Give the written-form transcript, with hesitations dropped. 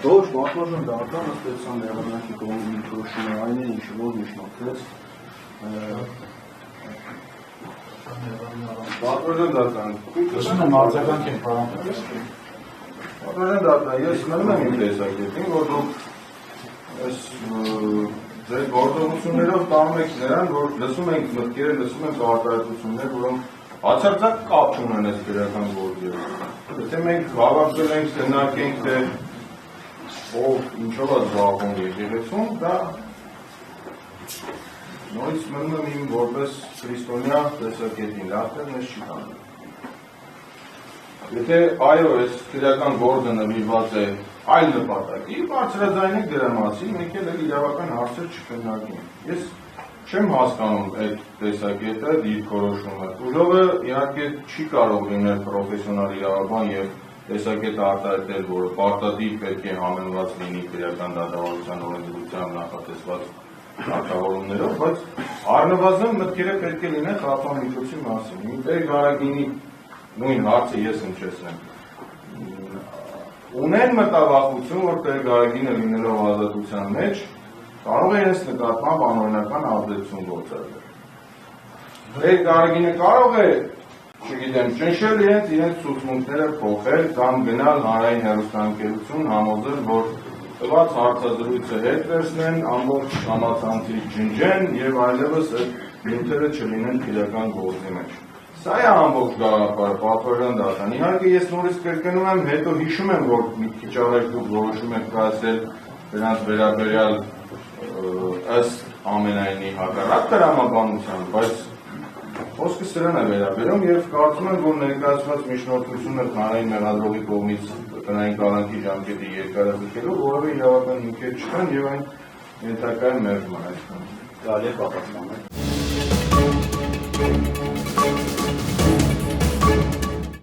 Ոչ, պատմական դարձան ըստեցան եղանակի կողմի քրոշումը այն է, ինչը որ միջնորդեց պատմական դարձան մարզական են պարամետրեր պատմական դարձան ես մնում եմ իմ տեսակետին, որ դուք ձեր գործողություններով տանում եք նրան, որ լսում ենք մտքերը, լսում ենք արտահայտություններ, որոնք Բացարձակ կապ չունեն այս քրեական գործերով։ Եթե մենք հավաքվել ենք, քննարկենք, թե ով ինչով է զբաղվում եկեղեցում, դա նույնիսկ մնում եմ իմ որպես քրիստոնյա տեսակետին, լավտեր մեզ չի տանում։ Եթե այո, այս քրեական գործը նվիրված է այլ նպատակի, բարձրաձայնեք դրա մասին, մենք էլ իրավական հարցեր չքննարկենք։ Ես չեմ հասկանում այդ տեսակետը, դիրքորոշումը։ Ուժովը իհարկե չի կարող լինել պրոֆեսիոնալ իրավաբան եւ տեսակետ արտահայտել, որը պարտադիր պետք է համեմված լինի քրեական դատավարության օրենսդրությամբ նախատեսված կարգավորումներով, բայց առնվազն մտքերը պետք է լինեն խաղաղամիջոցի մասին։ Իմ Գարագինի նույն հարցը ես հնչեցնեմ։ Ունեն մտավախություն, որ Գարագինը լինելով ազատության մեջ կարող է այս նկատմամբ անօրինական ազդեցություն գործադրել։ Գարագինը կարող է, չգիտեմ, ճնշել իրենց ցուցմունքները փոխել կամ գնալ հանրային հեռուստաընկերություն համոզել, որ տված հարցազրույցը հետ վերցնեն, ամբողջ համացանցի ջնջեն եւ այլևս այդ նյութերը չլինեն քրեական գործի մեջ։ Սա է ամբողջ գաղափարը, պատվերան դատան։ Իհարկե ես նորից կրկնում եմ, հետո հիշում եմ, որ մի քիչ առաջ դուք որոշում եք կայացրել դրանց վերաբերյալ ըստ ամենայնի հակառակ տրամաբանության, բայց խոսքը սրան է վերաբերում եւ կարծում եմ, որ ներկայացված միջնորդությունը հանրային մեղադրողի կողմից տնային կալանքի ժամկետի երկարաձգելով որևէ իրավական հիմքեր չկան եւ այն ենթակա է մերժման այսքան։ Կարելի է պատասխանել։